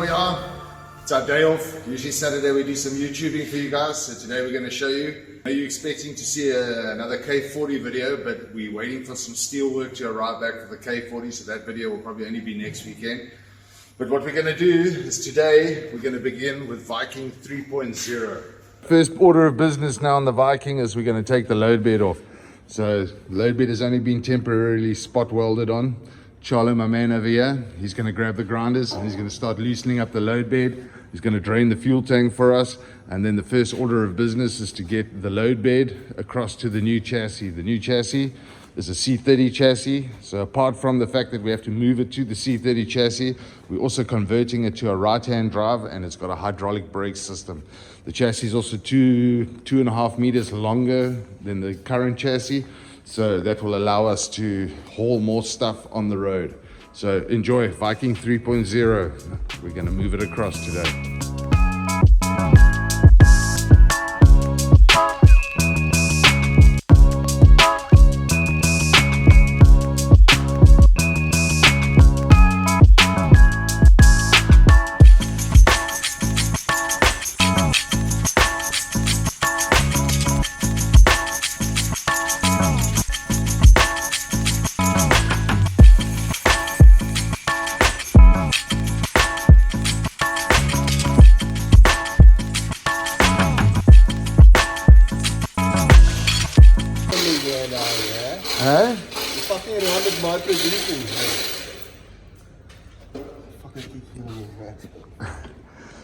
we are. It's our day off. Usually Saturday we do some YouTubing for you guys. So today we're going to show you. Are you expecting to see another K40 video? But we're waiting for some steel work to arrive back for the K40. So that video will probably only be next weekend. But what we're going to do is today we're going to begin with Viking 3.0. First order of business now on the Viking is we're going to take the load bed off. So the load bed has only been temporarily spot welded on. Charlie, my man over here, he's going to grab the grinders and he's going to start loosening up the load bed. He's going to drain the fuel tank for us, and then the first order of business is to get the load bed across to the new chassis. The new chassis is a C30 chassis, so apart from the fact that we have to move it to the C30 chassis, we're also converting it to a right-hand drive, and it's got a hydraulic brake system. The chassis is also 2.5 meters longer than the current chassis, so that will allow us to haul more stuff on the road. So enjoy Viking 3.0. We're going to move it across today. Huh? Fucking 100 miles per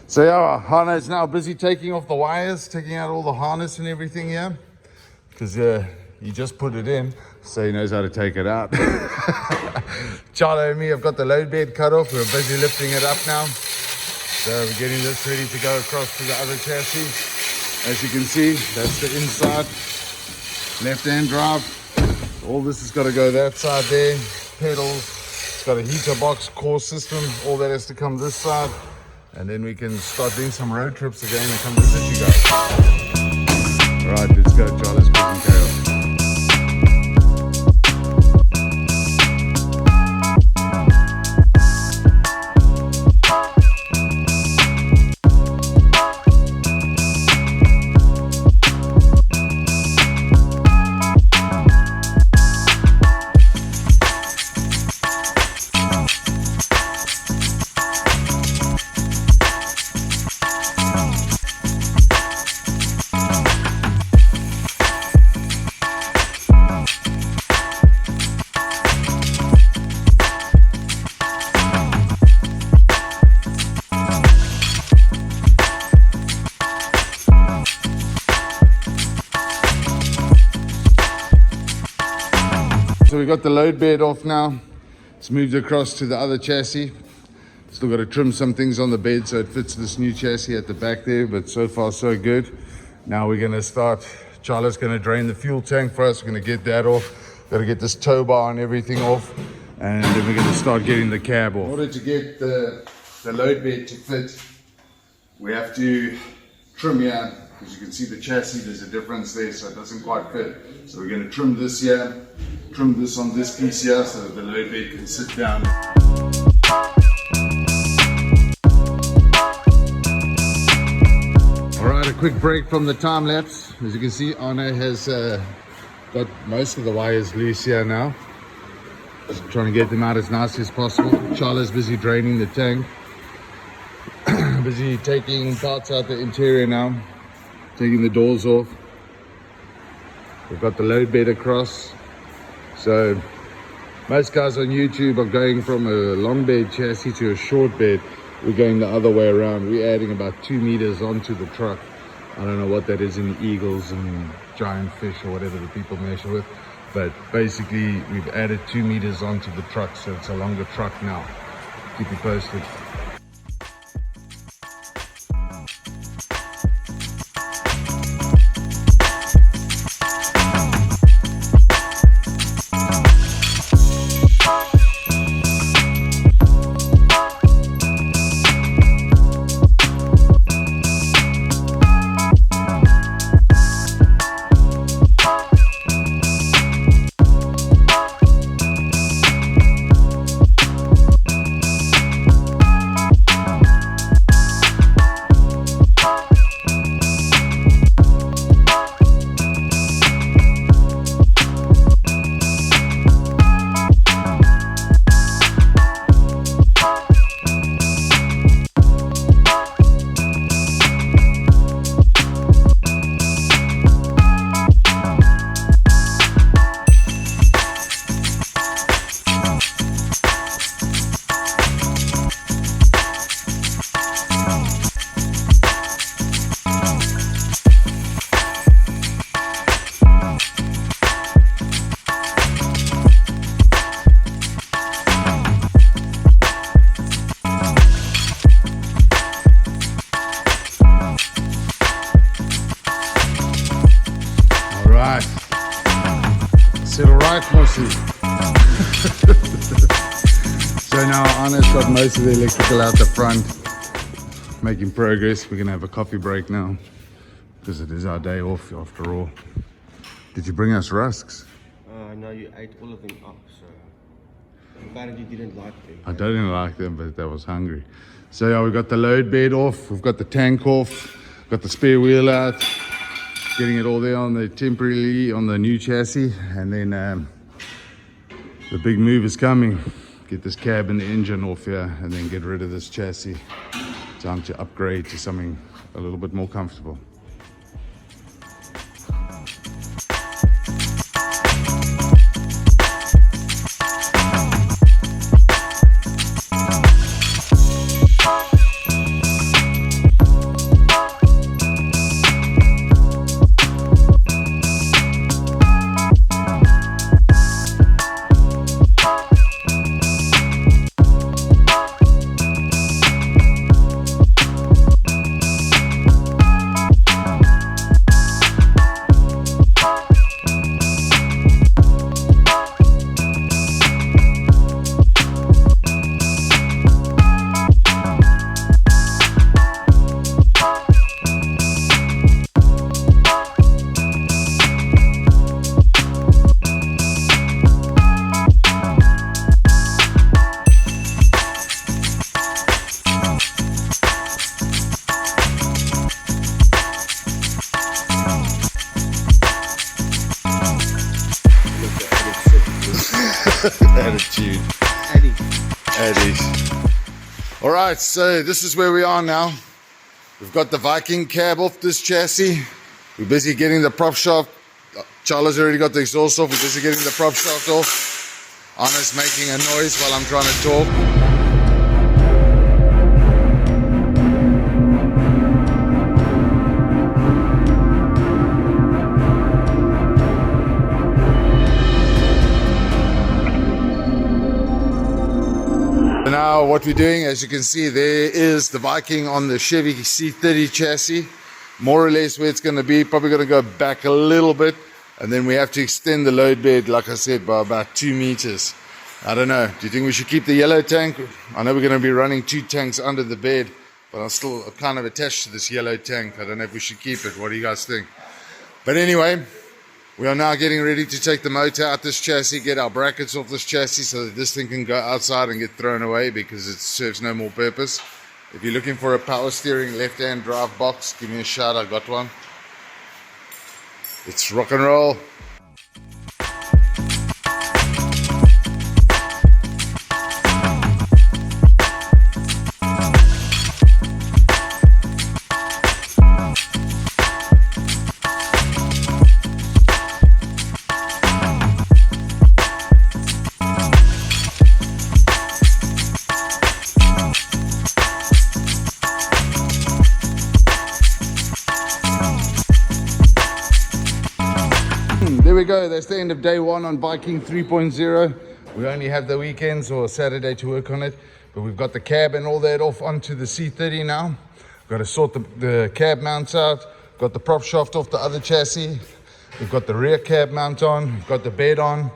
So yeah, Hana is now busy taking off the wires, taking out all the harness and everything here, because he just put it in, so he knows how to take it out. Charlie and me have got the load bed cut off. We're busy lifting it up now, so we're getting this ready to go across to the other chassis. As you can see, that's the inside left-hand drive. All this has got to go that side there, pedals, it's got a heater box, core system, all that has to come this side, and then we can start doing some road trips again and come visit you guys. Alright, let's go, Charlie's causing chaos. So we got the load bed off now. It's moved across to the other chassis. Still got to trim some things on the bed so it fits this new chassis at the back there, but so far so good. Now we're going to start. Charlie's going to drain the fuel tank for us. We're going to get that off. Got to get this tow bar and everything off, and then we're going to start getting the cab off. In order to get the load bed to fit, we have to trim here. As you can see, the chassis, there's a difference there, so it doesn't quite fit. So we're going to trim this here, trim this on this piece here, so that the load bed can sit down. Alright, a quick break from the time lapse. As you can see, Arno has got most of the wires loose here now. Just trying to get them out as nicely as possible. Charlie's busy draining the tank. Busy taking parts out the interior now. Taking the doors off. We've got the load bed across. So most guys on YouTube are going from a long bed chassis to a short bed. We're going the other way around. We're adding about 2 meters onto the truck. I don't know what that is in eagles and giant fish or whatever the people measure with, but basically we've added 2 meters onto the truck, so it's a longer truck now. Keep you posted. chassis. So now Anna's got most of the electrical out the front, making progress. We're gonna have a coffee break now because it is our day off after all. Did you bring us rusks? No, you ate all of them up, so apparently you didn't like them. I didn't like them, but I was hungry. So yeah, we got the load bed off, we've got the tank off, got the spare wheel out, getting it all there on the temporarily on the new chassis, and then the big move is coming. Get this cab and the engine off here, and then get rid of this chassis. Time to upgrade to something a little bit more comfortable. Attitude. Eddie. All right, so this is where we are now. We've got the Viking cab off this chassis. We're busy getting the prop shaft. Charles already got the exhaust off. We're busy getting the prop shaft off. Anna's making a noise while I'm trying to talk. Now what we're doing, as you can see, there is the Viking on the Chevy C30 chassis, more or less where it's going to be. Probably going to go back a little bit, and then we have to extend the load bed, like I said, by about 2 meters. I don't know, do you think we should keep the yellow tank? I know we're going to be running 2 tanks under the bed, but I'm still kind of attached to this yellow tank. I don't know if we should keep it. What do you guys think? But anyway, we are now getting ready to take the motor out this chassis, get our brackets off this chassis so that this thing can go outside and get thrown away because it serves no more purpose. If you're looking for a power steering left-hand drive box, give me a shout, I got one. It's rock and roll. There we go, that's the end of day one on Viking 3.0. We only have the weekends or Saturday to work on it, but we've got the cab and all that off onto the C30 now. We've got to sort the cab mounts out, got the prop shaft off the other chassis, we've got the rear cab mount on, we've got the bed on.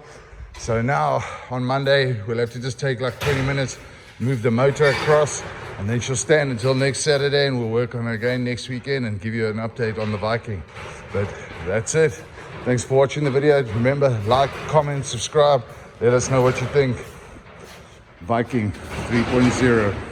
So now on Monday we'll have to just take like 20 minutes, move the motor across, and then she'll stand until next Saturday, and we'll work on it again next weekend and give you an update on the Viking. But that's it. Thanks for watching the video. Remember, like, comment, subscribe. Let us know what you think. Viking 3.0.